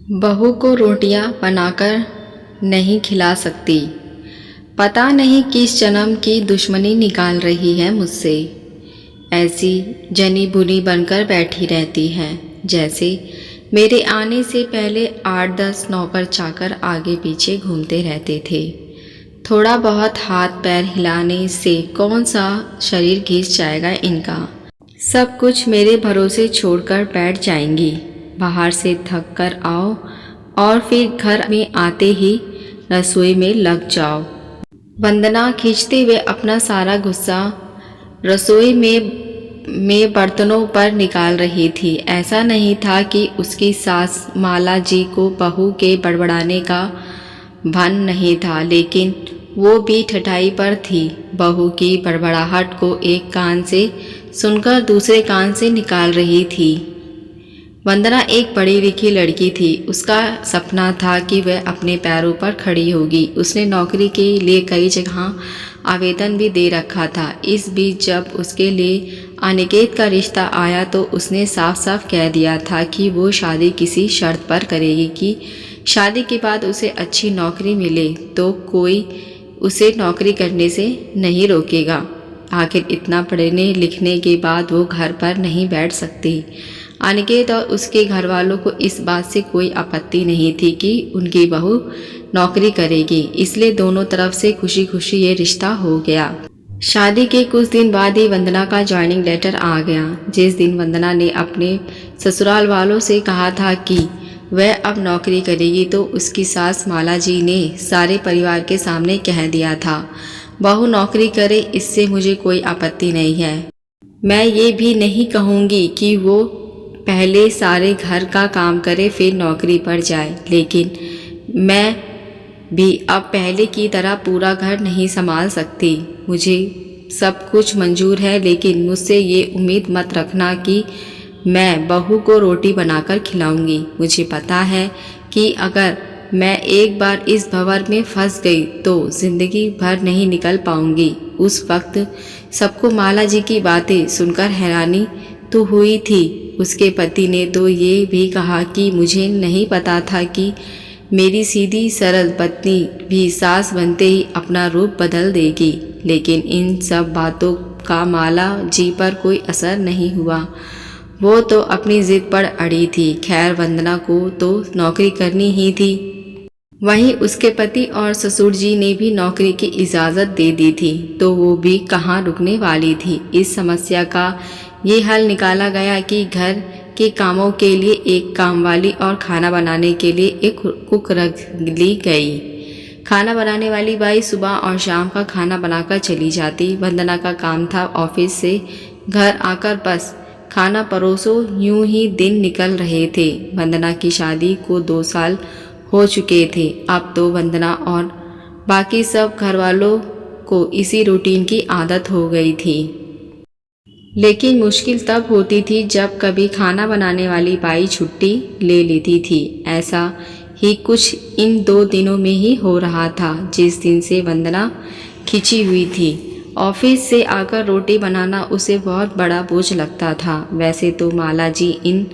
बहू को रोटियां बनाकर नहीं खिला सकती। पता नहीं किस जन्म की दुश्मनी निकाल रही है मुझसे। ऐसी जनी बुनी बनकर बैठी रहती है जैसे मेरे आने से पहले 8-10 नौकर चाकर आगे पीछे घूमते रहते थे। थोड़ा बहुत हाथ पैर हिलाने से कौन सा शरीर घिस जाएगा इनका। सब कुछ मेरे भरोसे छोड़कर बैठ जाएंगी। बाहर से थक कर आओ और फिर घर में आते ही रसोई में लग जाओ। वंदना खींचते हुए अपना सारा गुस्सा रसोई में बर्तनों पर निकाल रही थी। ऐसा नहीं था कि उसकी सास माला जी को बहू के बड़बड़ाने का भान नहीं था, लेकिन वो भी ठठाई पर थी। बहू की बड़बड़ाहट को एक कान से सुनकर दूसरे कान से निकाल रही थी। वंदना एक पढ़ी लिखी लड़की थी। उसका सपना था कि वह अपने पैरों पर खड़ी होगी। उसने नौकरी के लिए कई जगह आवेदन भी दे रखा था। इस बीच जब उसके लिए अनिकेत का रिश्ता आया तो उसने साफ साफ कह दिया था कि वो शादी किसी शर्त पर करेगी कि शादी के बाद उसे अच्छी नौकरी मिले तो कोई उसे नौकरी करने से नहीं रोकेगा। आखिर इतना पढ़ने लिखने के बाद वो घर पर नहीं बैठ सकती। अनिकेत और उसके घर वालों को इस बात से कोई आपत्ति नहीं थी कि उनकी बहू नौकरी करेगी, इसलिए दोनों तरफ से खुशी खुशी ये रिश्ता हो गया। शादी के कुछ दिन बाद ही वंदना का ज्वाइनिंग लेटर आ गया। जिस दिन वंदना ने अपने ससुराल वालों से कहा था कि वह अब नौकरी करेगी तो उसकी सास माला जी ने सारे परिवार के सामने कह दिया था, बहू नौकरी करे इससे मुझे कोई आपत्ति नहीं है। मैं ये भी नहीं कहूँगी कि वो पहले सारे घर का काम करे फिर नौकरी पर जाए, लेकिन मैं भी अब पहले की तरह पूरा घर नहीं संभाल सकती। मुझे सब कुछ मंजूर है, लेकिन मुझसे ये उम्मीद मत रखना कि मैं बहू को रोटी बनाकर खिलाऊंगी। मुझे पता है कि अगर मैं एक बार इस भंवर में फंस गई तो जिंदगी भर नहीं निकल पाऊंगी। उस वक्त सबको माला जी की बातें सुनकर हैरानी तो हुई थी। उसके पति ने तो ये भी कहा कि मुझे नहीं पता था कि मेरी सीधी सरल पत्नी भी सास बनते ही अपना रूप बदल देगी, लेकिन इन सब बातों का माला जी पर कोई असर नहीं हुआ। वो तो अपनी जिद पर अड़ी थी। खैर वंदना को तो नौकरी करनी ही थी। वहीं उसके पति और ससुर जी ने भी नौकरी की इजाज़त दे दी थी, तो वो भी कहाँ रुकने वाली थी। इस समस्या का ये हल निकाला गया कि घर के कामों के लिए एक कामवाली और खाना बनाने के लिए एक कुक रख ली गई। खाना बनाने वाली बाई सुबह और शाम का खाना बनाकर चली जाती। वंदना का काम था ऑफिस से घर आकर बस खाना परोसो। यूं ही दिन निकल रहे थे। वंदना की शादी को 2 साल हो चुके थे। अब तो वंदना और बाकी सब घर वालों को इसी रूटीन की आदत हो गई थी। लेकिन मुश्किल तब होती थी जब कभी खाना बनाने वाली बाई छुट्टी ले लेती थी। ऐसा ही कुछ इन 2 दिनों में ही हो रहा था। जिस दिन से वंदना खिंची हुई थी, ऑफिस से आकर रोटी बनाना उसे बहुत बड़ा बोझ लगता था। वैसे तो माला जी इन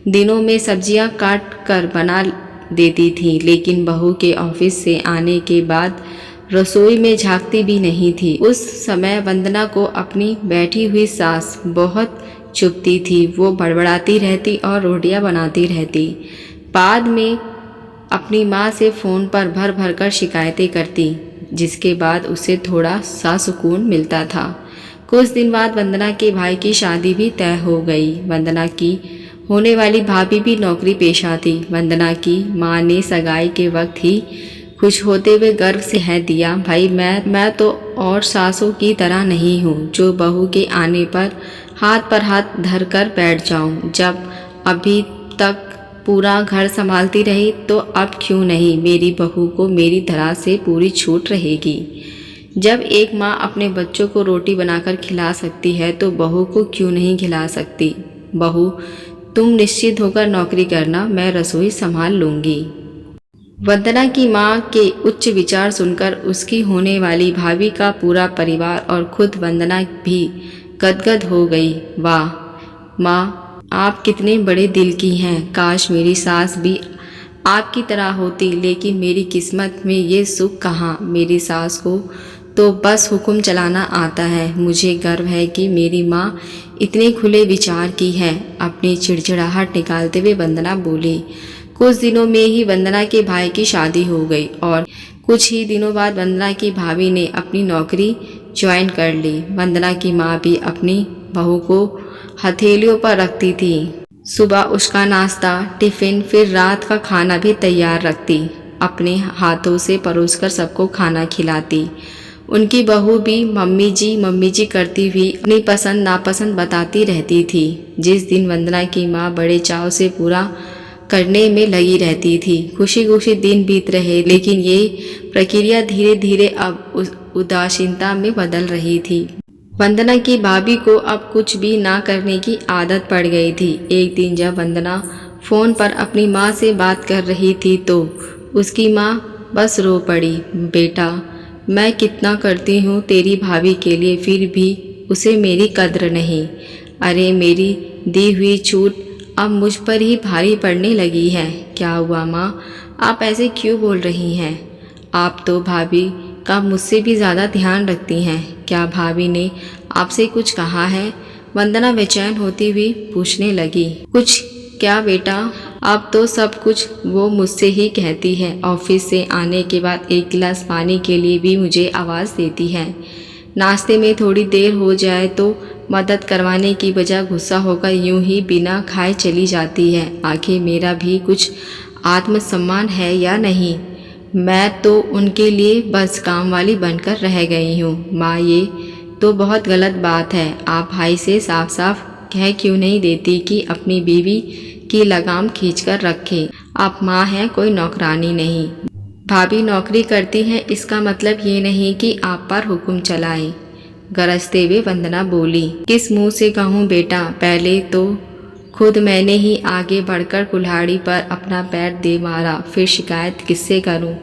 दिनों में सब्जियां काट कर बना देती थी, लेकिन बहू के ऑफिस से आने के बाद रसोई में झांकती भी नहीं थी। उस समय वंदना को अपनी बैठी हुई सास बहुत चुभती थी। वो बड़बड़ाती रहती और रोटियां बनाती रहती। बाद में अपनी माँ से फ़ोन पर भर भर कर शिकायतें करती, जिसके बाद उसे थोड़ा सा सुकून मिलता था। कुछ दिन बाद वंदना के भाई की शादी भी तय हो गई। वंदना की होने वाली भाभी भी नौकरी पेशा थी। वंदना की माँ ने सगाई के वक्त ही खुश होते हुए गर्व से कह दिया, भाई मैं तो और सासों की तरह नहीं हूँ जो बहू के आने पर हाथ धर कर बैठ जाऊँ। जब अभी तक पूरा घर संभालती रही तो अब क्यों नहीं मेरी बहू को मेरी तरह से पूरी छूट रहेगी। जब एक माँ अपने बच्चों को रोटी बनाकर खिला सकती है तो बहू को क्यों नहीं खिला सकती। बहू तुम निश्चित होकर नौकरी करना, मैं रसोई संभाल लूँगी। वंदना की माँ के उच्च विचार सुनकर उसकी होने वाली भाभी का पूरा परिवार और खुद वंदना भी गदगद हो गई। वाह माँ, आप कितने बड़े दिल की हैं। काश मेरी सास भी आपकी तरह होती, लेकिन मेरी किस्मत में ये सुख कहाँ। मेरी सास को तो बस हुक्म चलाना आता है। मुझे गर्व है कि मेरी माँ इतने खुले विचार की है। अपनी चिड़चिड़ाहट निकालते हुए वंदना बोली। कुछ दिनों में ही वंदना के भाई की शादी हो गई और कुछ ही दिनों बाद वंदना की भाभी ने अपनी नौकरी ज्वाइन कर ली। वंदना की माँ भी अपनी बहू को हथेलियों पर रखती थी। सुबह उसका नाश्ता, टिफ़िन, फिर रात का खाना भी तैयार रखती। अपने हाथों से परोसकर सबको खाना खिलाती। उनकी बहू भी मम्मी जी करती हुई अपनी पसंद नापसंद बताती रहती थी। जिस दिन वंदना की माँ बड़े चाव से पूरा करने में लगी रहती थी। खुशी खुशी दिन बीत रहे, लेकिन ये प्रक्रिया धीरे धीरे अब उदासीनता में बदल रही थी। वंदना की भाभी को अब कुछ भी ना करने की आदत पड़ गई थी। एक दिन जब वंदना फ़ोन पर अपनी माँ से बात कर रही थी तो उसकी माँ बस रो पड़ी। बेटा, मैं कितना करती हूँ तेरी भाभी के लिए, फिर भी उसे मेरी कद्र नहीं। अरे मेरी दी हुई छूट अब मुझ पर ही भारी पड़ने लगी है। क्या हुआ माँ, आप ऐसे क्यों बोल रही हैं? आप तो भाभी का मुझसे भी ज़्यादा ध्यान रखती हैं। क्या भाभी ने आपसे कुछ कहा है? वंदना बेचैन होती हुई पूछने लगी। कुछ क्या बेटा, अब तो सब कुछ वो मुझसे ही कहती है। ऑफिस से आने के बाद एक गिलास पानी के लिए भी मुझे आवाज़ देती है। नाश्ते में थोड़ी देर हो जाए तो मदद करवाने की बजाय गुस्सा होकर यूं ही बिना खाए चली जाती है। आखिर मेरा भी कुछ आत्मसम्मान है या नहीं? मैं तो उनके लिए बस काम वाली बनकर रह गई हूँ। माँ, ये तो बहुत गलत बात है। आप भाई से साफ साफ कह क्यों नहीं देती कि अपनी बीवी की लगाम खींचकर रखे? आप माँ हैं, कोई नौकरानी नहीं। भाभी नौकरी करती हैं, इसका मतलब ये नहीं कि आप पर हुक्म चलाएं। गरजते हुए वंदना बोली। किस मुंह से कहूँ बेटा, पहले तो खुद मैंने ही आगे बढ़कर कुल्हाड़ी पर अपना पैर दे मारा, फिर शिकायत किससे करूं?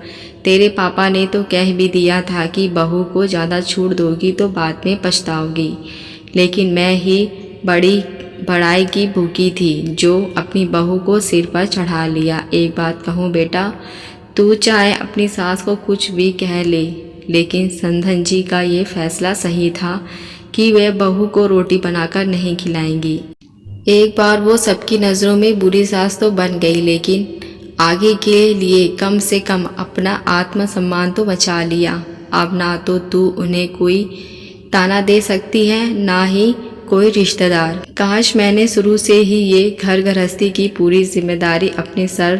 तेरे पापा ने तो कह भी दिया था कि बहू को ज़्यादा छूट दोगी तो बाद में पछताओगी, लेकिन मैं ही बड़ाई की भूखी थी जो अपनी बहू को सिर पर चढ़ा लिया। एक बात कहूँ बेटा, तू चाहे अपनी सास को कुछ भी कह ले, लेकिन संधन जी का ये फैसला सही था कि वे बहू को रोटी बनाकर नहीं खिलाएंगी। एक बार वो सबकी नज़रों में बुरी सास तो बन गई, लेकिन आगे के लिए कम से कम अपना आत्मसम्मान तो बचा लिया। अब ना तो तू उन्हें कोई ताना दे सकती है, ना ही कोई रिश्तेदार। काश मैंने शुरू से ही ये घर गृहस्थी की पूरी जिम्मेदारी अपने सर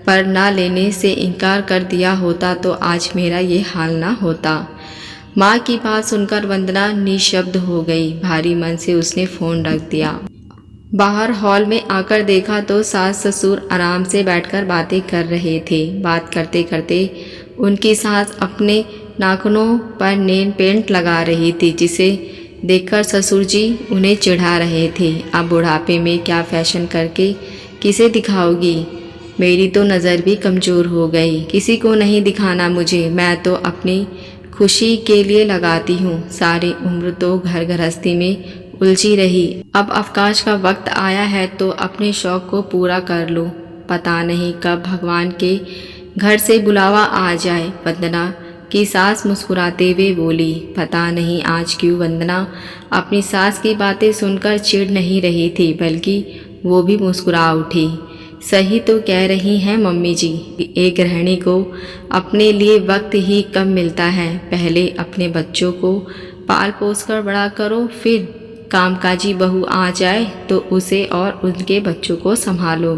पर ना लेने से इनकार कर दिया होता तो आज मेरा ये हाल ना होता। माँ की बात सुनकर वंदना निशब्द हो गई। भारी मन से उसने फ़ोन रख दिया। बाहर हॉल में आकर देखा तो सास ससुर आराम से बैठकर बातें कर रहे थे। बात करते करते उनकी सास अपने नाखूनों पर नेल पेंट लगा रही थी, जिसे देखकर ससुर जी उन्हें चिढ़ा रहे थे। अब बुढ़ापे में क्या फैशन करके किसे दिखाओगी? मेरी तो नज़र भी कमज़ोर हो गई। किसी को नहीं दिखाना मुझे, मैं तो अपनी खुशी के लिए लगाती हूँ। सारी उम्र तो घर गृहस्थी में उलझी रही, अब अवकाश का वक्त आया है तो अपने शौक को पूरा कर लो। पता नहीं कब भगवान के घर से बुलावा आ जाए। वंदना की सास मुस्कुराते हुए बोली। पता नहीं आज क्यों वंदना अपनी सास की बातें सुनकर चिढ़ नहीं रही थी, बल्कि वो भी मुस्कुरा उठी। सही तो कह रही हैं मम्मी जी, एक गृहिणी को अपने लिए वक्त ही कम मिलता है। पहले अपने बच्चों को पाल पोस कर बड़ा करो, फिर कामकाजी बहू आ जाए तो उसे और उनके बच्चों को संभालो।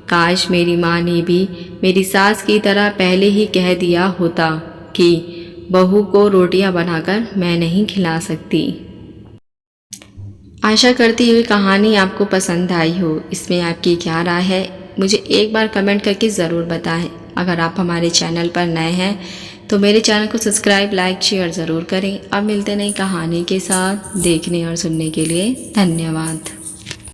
काश मेरी माँ ने भी मेरी सास की तरह पहले ही कह दिया होता कि बहू को रोटियां बनाकर मैं नहीं खिला सकती। आशा करती हुई कहानी आपको पसंद आई हो। इसमें आपकी क्या राय है मुझे एक बार कमेंट करके ज़रूर बताएं। अगर आप हमारे चैनल पर नए हैं तो मेरे चैनल को सब्सक्राइब, लाइक, शेयर ज़रूर करें। अब मिलते नई कहानी के साथ। देखने और सुनने के लिए धन्यवाद।